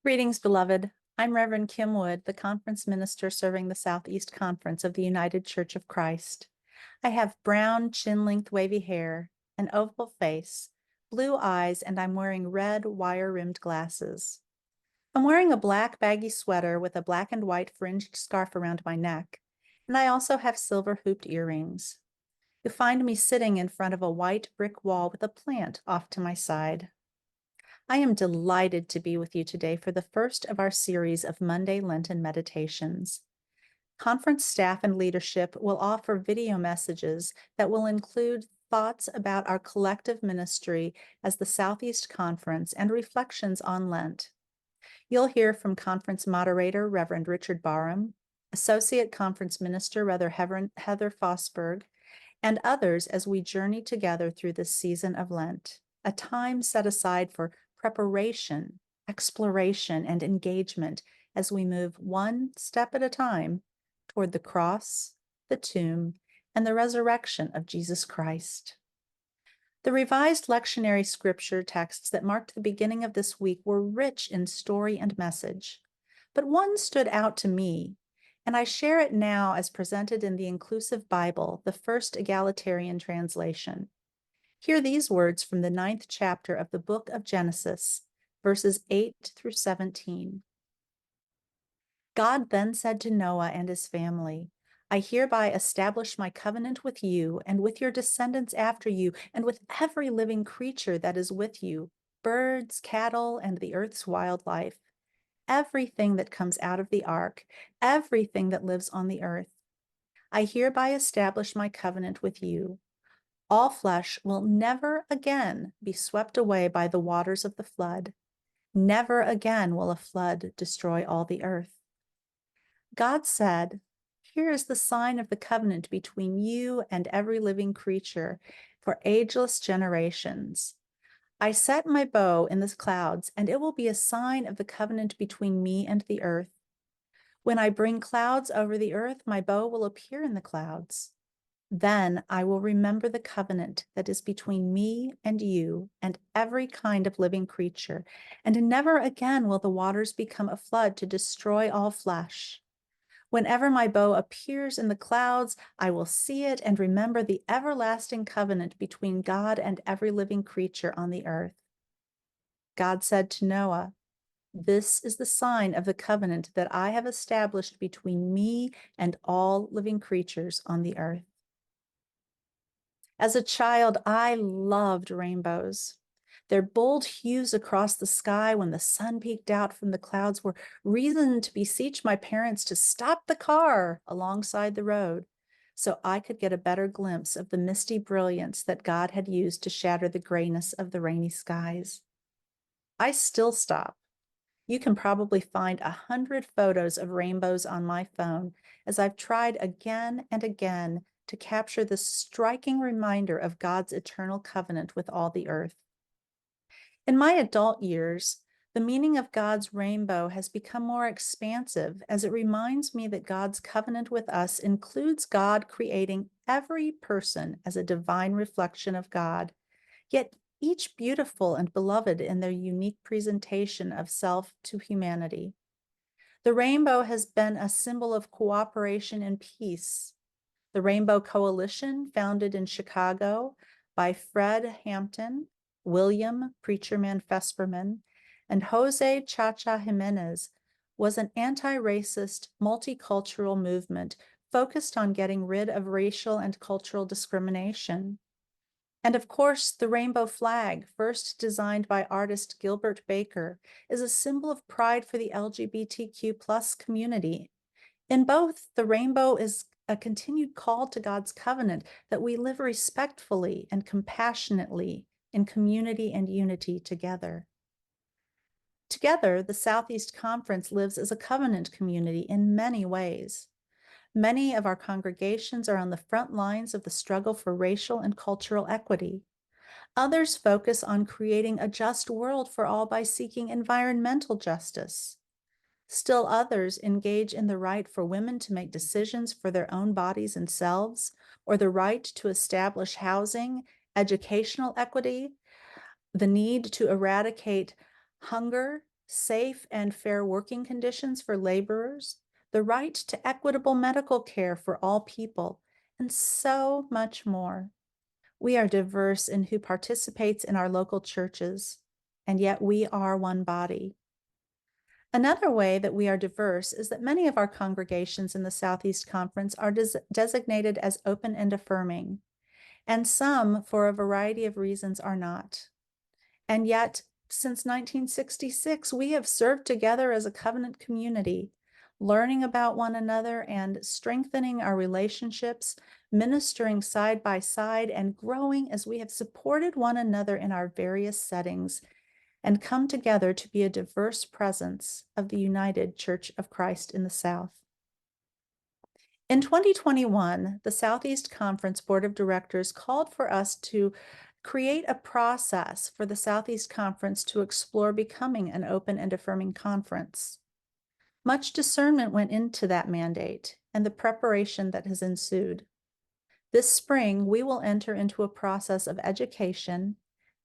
Greetings, beloved. I'm Reverend Kim Wood, the conference minister serving the Southeast Conference of the United Church of Christ. I have brown, chin-length wavy hair, an oval face, blue eyes, and I'm wearing red wire-rimmed glasses. I'm wearing a black baggy sweater with a black and white fringed scarf around my neck, and I also have silver hooped earrings. You'll find me sitting in front of a white brick wall with a plant off to my side. I am delighted to be with you today for the first of our series of Monday Lenten meditations. Conference staff and leadership will offer video messages that will include thoughts about our collective ministry as the Southeast Conference and reflections on Lent. You'll hear from conference moderator Reverend Richard Barham, Associate Conference Minister Heather Fosberg, and others as we journey together through this season of Lent, a time set aside for preparation, exploration, and engagement as we move one step at a time toward the cross, the tomb, and the resurrection of Jesus Christ. The revised lectionary scripture texts that marked the beginning of this week were rich in story and message, but one stood out to me, and I share it now as presented in the Inclusive Bible, the first egalitarian translation. Hear these words from the 9th chapter of the book of Genesis, verses 8 through 17. God then said to Noah and his family, I hereby establish my covenant with you and with your descendants after you and with every living creature that is with you, birds, cattle, and the earth's wildlife, everything that comes out of the ark, everything that lives on the earth. I hereby establish my covenant with you. All flesh will never again be swept away by the waters of the flood. Never again will a flood destroy all the earth. God said, Here is the sign of the covenant between you and every living creature for ageless generations. I set my bow in the clouds, and it will be a sign of the covenant between me and the earth. When I bring clouds over the earth, my bow will appear in the clouds. Then I will remember the covenant that is between me and you and every kind of living creature, and never again will the waters become a flood to destroy all flesh. Whenever my bow appears in the clouds, I will see it and remember the everlasting covenant between God and every living creature on the earth. God said to Noah, This is the sign of the covenant that I have established between me and all living creatures on the earth. As a child, I loved rainbows. Their bold hues across the sky when the sun peeked out from the clouds were reason to beseech my parents to stop the car alongside the road so I could get a better glimpse of the misty brilliance that God had used to shatter the grayness of the rainy skies. I still stop. You can probably find 100 photos of rainbows on my phone as I've tried again and again to capture this striking reminder of God's eternal covenant with all the earth. In my adult years, the meaning of God's rainbow has become more expansive as it reminds me that God's covenant with us includes God creating every person as a divine reflection of God, yet each beautiful and beloved in their unique presentation of self to humanity. The rainbow has been a symbol of cooperation and peace. The Rainbow Coalition, founded in Chicago by Fred Hampton, William Preacherman Fesperman, and Jose Chacha Jimenez, was an anti-racist, multicultural movement focused on getting rid of racial and cultural discrimination. And of course, the rainbow flag, first designed by artist Gilbert Baker, is a symbol of pride for the LGBTQ plus community. In both, the rainbow is a continued call to God's covenant that we live respectfully and compassionately in community and unity together. Together, the Southeast Conference lives as a covenant community in many ways. Many of our congregations are on the front lines of the struggle for racial and cultural equity. Others focus on creating a just world for all by seeking environmental justice. Still others engage in the right for women to make decisions for their own bodies and selves, or the right to establish housing, educational equity, the need to eradicate hunger, safe and fair working conditions for laborers, the right to equitable medical care for all people, and so much more. We are diverse in who participates in our local churches, and yet we are one body. Another way that we are diverse is that many of our congregations in the Southeast Conference are designated as open and affirming, and some, for a variety of reasons, are not. And yet, since 1966, we have served together as a covenant community, learning about one another and strengthening our relationships, ministering side by side, and growing as we have supported one another in our various settings and come together to be a diverse presence of the United Church of Christ in the South. In 2021, the Southeast Conference Board of Directors called for us to create a process for the Southeast Conference to explore becoming an open and affirming conference. Much discernment went into that mandate and the preparation that has ensued. This spring, we will enter into a process of education,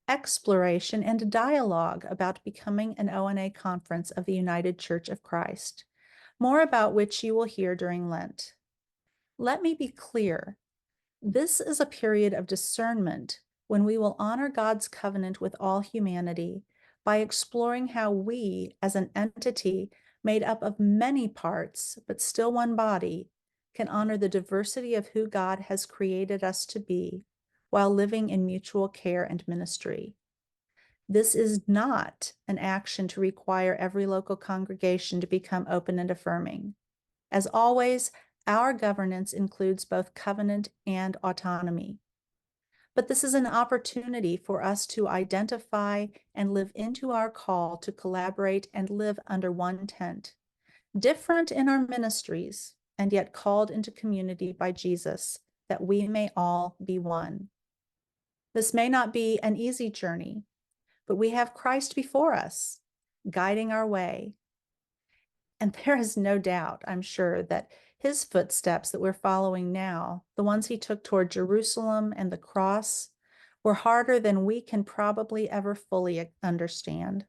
exploration, and dialogue about becoming an ONA conference of the United Church of Christ, more about which you will hear during Lent. Let me be clear. This is a period of discernment when we will honor God's covenant with all humanity by exploring how we, as an entity made up of many parts, but still one body, can honor the diversity of who God has created us to be while living in mutual care and ministry. This is not an action to require every local congregation to become open and affirming. As always, our governance includes both covenant and autonomy. But this is an opportunity for us to identify and live into our call to collaborate and live under one tent, different in our ministries, and yet called into community by Jesus, that we may all be one. This may not be an easy journey, but we have Christ before us, guiding our way. And there is no doubt, I'm sure, that his footsteps that we're following now, the ones he took toward Jerusalem and the cross, were harder than we can probably ever fully understand.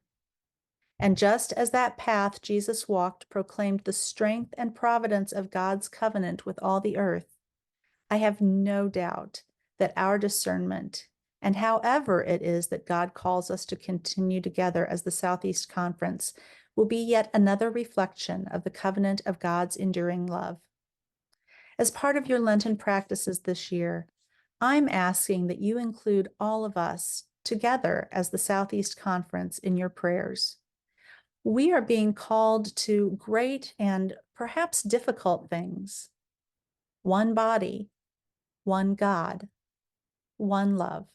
And just as that path Jesus walked proclaimed the strength and providence of God's covenant with all the earth, I have no doubt that our discernment, and however it is that God calls us to continue together as the Southeast Conference, will be yet another reflection of the covenant of God's enduring love. As part of your Lenten practices this year, I'm asking that you include all of us together as the Southeast Conference in your prayers. We are being called to great and perhaps difficult things. One body, one God, one love.